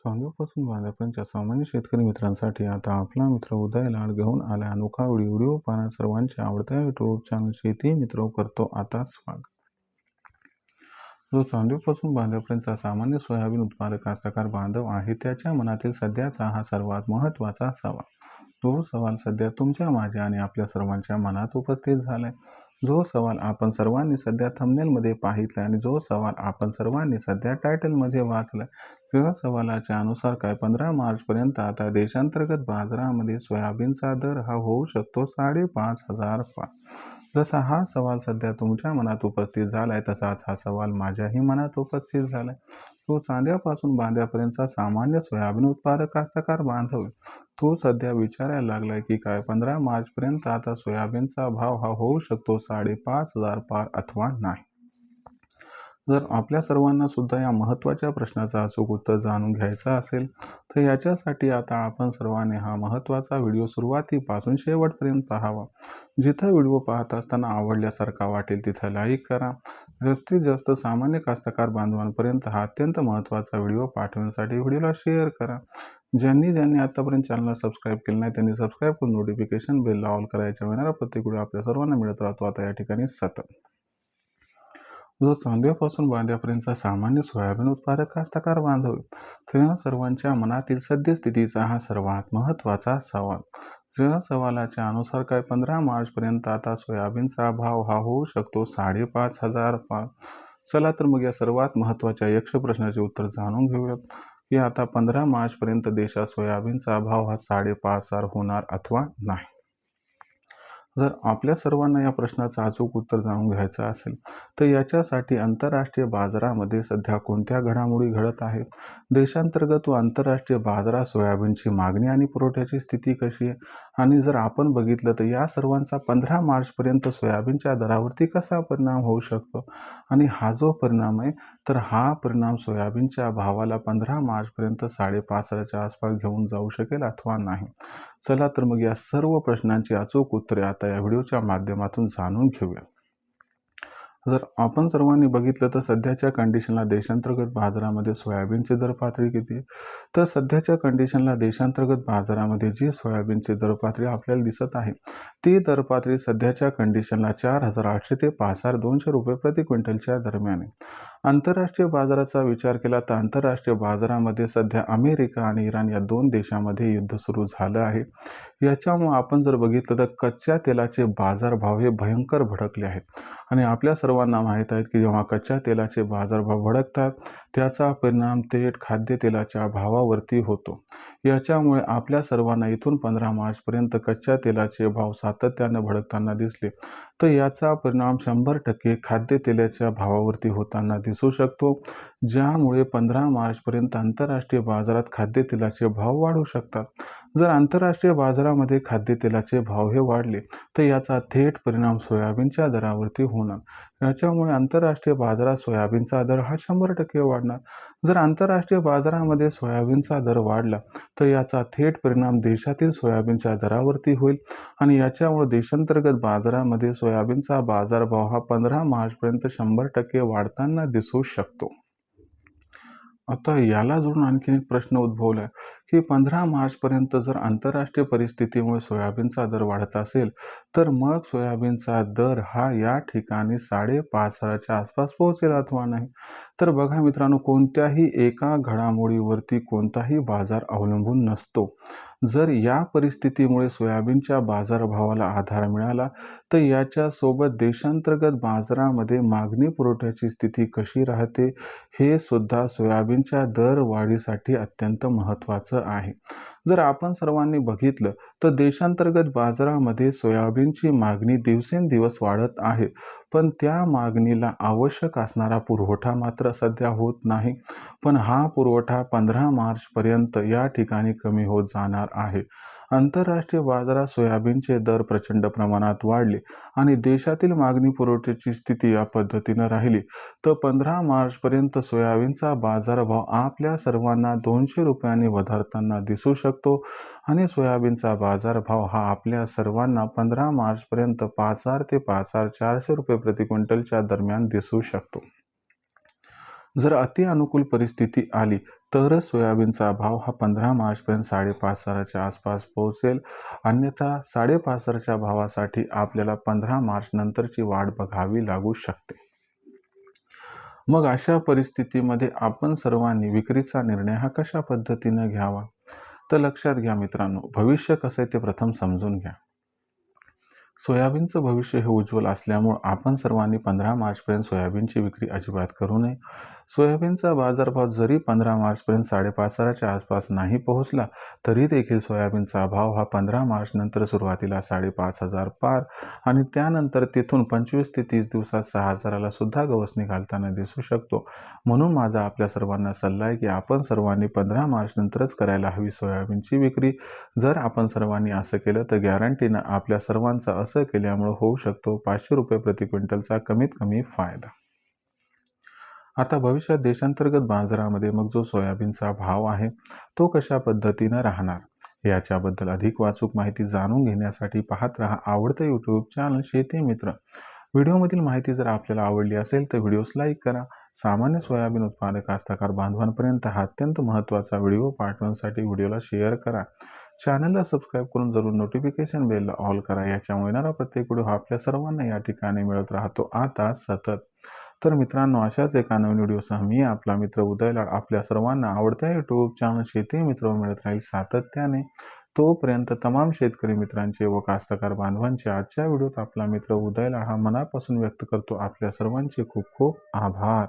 सांगवीपासून बांधापर्यंतच्या सामान्य शेतकरी मित्रांसाठी आता आपला मित्र उदय लाड घेऊन आला अनोखा व्हिडिओ पाहणं सर्वांच्या आवडत्या यूट्यूब चॅनल शेती मित्र करतो आता स्वागत. जो सांगवीपासून बांधापर्यंतचा सामान्य सोयाबीन उत्पादक कास्तकार बांधव आहे त्याच्या मनातील सध्याचा हा सर्वात महत्त्वाचा सवाल. जो सवाल सध्या तुमच्या माझ्या आणि आपल्या सर्वांच्या मनात उपस्थित झालाय. जो सवाल आपण सर्वांनी सध्या थंबनेलमध्ये पाहितलाय आणि जो सवाल आपण सर्वांनी सध्या टायटलमध्ये वाचलाय. या सवालाच्या अनुसार 15 मार्चपर्यंत आता देशांतर्गत बाजारामध्ये सोयाबीनचा दर हा होऊ शकतो 5,500. जसा हा सवाल सध्या तुमच्या मनात उपस्थित झालाय तसाच हा सवाल माझ्याही मनात उपस्थित झालाय. तो चांद्यापासून बांध्यापर्यंतचा सामान्य सोयाबीन उत्पादक कास्तकार बांधव तो सध्या विचारायला लागलाय की 15 मार्चपर्यंत आता सोयाबीनचा भाव हा होऊ शकतो 5,500 पार अथवा नाही. जर आपल्या सर्वांना सुद्धा या महत्त्वाच्या प्रश्नाचं अचूक उत्तर जाणून घ्यायचं असेल तर याच्यासाठी आता आपण सर्वांनी हा महत्त्वाचा व्हिडिओ सुरुवातीपासून शेवटपर्यंत पाहावा. जिथं व्हिडिओ पाहत असताना आवडल्यासारखा वाटेल तिथं लाईक करा. जास्तीत जास्त सामान्य कास्तकार बांधवांपर्यंत हा अत्यंत महत्त्वाचा व्हिडिओ पाठवण्यासाठी व्हिडिओला शेअर करा. ज्यांनी आतापर्यंत चॅनलला सबस्क्राईब केलं नाही त्यांनी सबस्क्राईब करून नोटिफिकेशन बेलला ऑल करायच्या मिळणारा प्रत्येक व्हिडिओ आपल्या सर्वांना मिळत राहतो आता या ठिकाणी सतत. जो चांद्यापासून बांध्यापर्यंतचा सामान्य सोयाबीन उत्पादक कास्तकार बांधव त्या सर्वांच्या मनातील सद्यस्थितीचा हा सर्वात महत्त्वाचा सवाल. या सवालाच्या अनुसार 15 मार्चपर्यंत आता सोयाबीनचा भाव हा होऊ शकतो 5,500. चला तर मग या सर्वात महत्त्वाच्या यक्ष प्रश्नाचे उत्तर जाणून घेऊयात की आता 15 मार्चपर्यंत देशात सोयाबीनचा भाव हा 5,500 होणार अथवा नाही. जर आपल्या सर्वांना या प्रश्नाचं अचूक उत्तर जाणून घ्यायचं असेल तर याच्यासाठी आंतरराष्ट्रीय बाजारामध्ये सध्या कोणत्या घडामोडी घडत आहेत, देशांतर्गत व आंतरराष्ट्रीय बाजारात सोयाबीनची मागणी आणि पुरवठ्याची स्थिती कशी आहे आणि जर आपण बघितलं तर या सर्वांचा 15 मार्चपर्यंत सोयाबीनच्या दरावरती कसा परिणाम होऊ शकतो आणि हा जो परिणाम आहे तर हा परिणाम सोयाबीनच्या भावाला 15 मार्चपर्यंत 5,500च्या आसपास घेऊन जाऊ शकेल अथवा नाही. चला तर मग या सर्व प्रश्नांची अचूक उत्तरे आता या व्हिडिओच्या माध्यमातून जाणून घेऊया. जर आपण सर्वांनी बघितलं तर सध्याच्या कंडिशनला देशांतर्गत बाजारामध्ये सोयाबीनची दर पातळी किती आहे तर सध्याच्या कंडिशनला देशांतर्गत बाजारामध्ये जी सोयाबीनची दर पातळी आपल्याला दिसत आहे ती दर पातळी सध्याच्या कंडिशनला 4,800 ते 5,200 रुपये प्रति क्विंटलच्या दरम्यान आहे. आंतरराष्ट्रीय बाजाराचा विचार केला तर आंतरराष्ट्रीय बाजारामध्ये सध्या अमेरिका आणि इराण या दोन देशांमध्ये युद्ध सुरू झालं आहे. याच्यामुळे आपण जर बघितलं तर कच्च्या तेलाचे बाजारभाव हे भयंकर भडकले आहेत आणि आपल्या सर्वांना माहीत आहे की जेव्हा कच्च्या तेलाचे बाजारभाव भडकतात त्याचा परिणाम थेट खाद्यतेलाच्या भावावरती होतो. याच्यामुळे आपल्या सर्वांना इथून 15 मार्चपर्यंत कच्च्या तेलाचे भाव सातत्याने भडकताना दिसले तर याचा परिणाम 100% खाद्यतेलाच्या भावावरती होताना दिसू शकतो, ज्यामुळे 15 मार्चपर्यंत आंतरराष्ट्रीय बाजारात खाद्यतेलाचे भाव वाढू शकतात. जर आंतरराष्ट्रीय बाजारामध्ये खाद्यतेलाचे भाव हे वाढले तर याचा थेट परिणाम सोयाबीनच्या दरावरती होणार. याच्यामुळे आंतरराष्ट्रीय बाजारात सोयाबीनचा दर हा 100% वाढणार. जर आंतरराष्ट्रीय बाजारामध्ये सोयाबीनचा दर वाढला तर याचा थेट परिणाम देशातील सोयाबीनच्या दरावरती होईल आणि याच्यामुळे देशांतर्गत बाजारामध्ये सोयाबीनचा बाजारभाव हा 15 मार्चपर्यंत 100% वाढताना दिसू शकतो. आता याला जोडून आणखी एक प्रश्न उद्भवला की 15 मार्चपर्यंत जर आंतरराष्ट्रीय परिस्थितीमुळे सोयाबीनचा दर वाढत असेल तर मग सोयाबीनचा दर हा या ठिकाणी 5,500च्या आसपास पोहोचेल अथवा नाही. तर बघा मित्रांनो, कोणत्याही एका घडामोडीवरती कोणताही बाजार अवलंबून नसतो. जर या परिस्थितीमुळे सोयाबीनच्या बाजारभावाला आधार मिळाला तर याच्यासोबत देशांतर्गत बाजारामध्ये मागणी पुरवठ्याची स्थिती कशी राहते हे सुद्धा सोयाबीनच्या दरवाढीसाठी अत्यंत महत्त्वाचं आहे. जर आपण सर्वांनी बघितलं तर देशांतर्गत बाजारामध्ये सोयाबीनची मागणी दिवसेंदिवस वाढत आहे, पण त्या मागणीला आवश्यक असणारा पुरवठा मात्र सध्या होत नाही. पण हा पुरवठा 15 मार्चपर्यंत या ठिकाणी कमी होत जाणार आहे. आंतरराष्ट्रीय बाजारात सोयाबीनचे दर प्रचंड प्रमाणात वाढले आणि देशातील मागणी पुरवठ्याची स्थिती या पद्धतीनं राहिली तर 15 मार्चपर्यंत सोयाबीनचा बाजारभाव आपल्या सर्वांना 200 रुपयांनी वधारताना दिसू शकतो आणि सोयाबीनचा बाजारभाव हा आपल्या सर्वांना 15 मार्चपर्यंत 5,000 ते 5,400 रुपये प्रति क्विंटलच्या दरम्यान दिसू शकतो. जर अति अनुकूल परिस्थिती आली तरच सोयाबीनचा भाव हा 15 मार्चपर्यंत 5,500च्या आसपास पोहोचेल. अन्यथा 5,500च्या भावासाठी आपल्याला 15 मार्च नंतरची वाट बघावी लागू शकते. मग अशा परिस्थितीमध्ये आपण सर्वांनी विक्रीचा निर्णय हा कशा पद्धतीने घ्यावा? तर लक्षात घ्या मित्रांनो, भविष्य कसं आहे ते प्रथम समजून घ्या. सोयाबीनचं भविष्य हे उज्ज्वल असल्यामुळे आपण सर्वांनी 15 मार्चपर्यंत सोयाबीनची विक्री अजिबात करू नये. सोयाबीनचा बाजारभाव जरी 15 मार्चपर्यंत 5,500च्या आसपास नाही पोहोचला तरी देखील सोयाबीनचा भाव हा 15 मार्च नंतर सुरुवातीला 5,500 पार आणि त्यानंतर तिथून 25 ते 30 दिवसात 6,000ला सुद्धा गवसणी घालताना दिसू शकतो. म्हणून माझा आपल्या सर्वांना सल्ला आहे की आपण सर्वांनी 15 मार्च नंतरच करायला हवी सोयाबीनची विक्री. जर आपण सर्वांनी असं केलं तर गॅरंटीनं आपल्या सर्वांचा असं केल्यामुळे होऊ शकतो ₹500 प्रति क्विंटलचा कमीत कमी फायदा. आता भविष्यात देशांतर्गत बाजारामध्ये मग जो सोयाबीनचा भाव आहे तो कशा पद्धतीनं राहणार याच्याबद्दल अधिक अचूक माहिती जाणून घेण्यासाठी पाहत राहा आवडतं यूट्यूब चॅनल शेती मित्र. व्हिडिओमधील माहिती जर आपल्याला आवडली असेल तर व्हिडिओस लाईक करा. सामान्य सोयाबीन उत्पादक कास्तकार बांधवांपर्यंत हा अत्यंत महत्त्वाचा व्हिडिओ पाठवण्यासाठी व्हिडिओला शेअर करा. चॅनलला सबस्क्राईब करून जरूर नोटिफिकेशन बेलला ऑल करा. याच्यामुळे येणारा प्रत्येक व्हिडिओ हा आपल्या सर्वांना या ठिकाणी मिळत राहतो आता सतत. तर मित्रांनो, अशाच एका नवीन व्हिडिओसह मी आपला मित्र उदय लाड आपल्या सर्वांना आवडत्या यूट्यूब चॅनल शेती मित्र मिळत राहील सातत्याने. तोपर्यंत तमाम शेतकरी मित्रांचे व कास्तकार बांधवांचे आजच्या व्हिडिओत आपला मित्र उदय लाड हा मनापासून व्यक्त करतो आपल्या सर्वांचे खूप खूप आभार.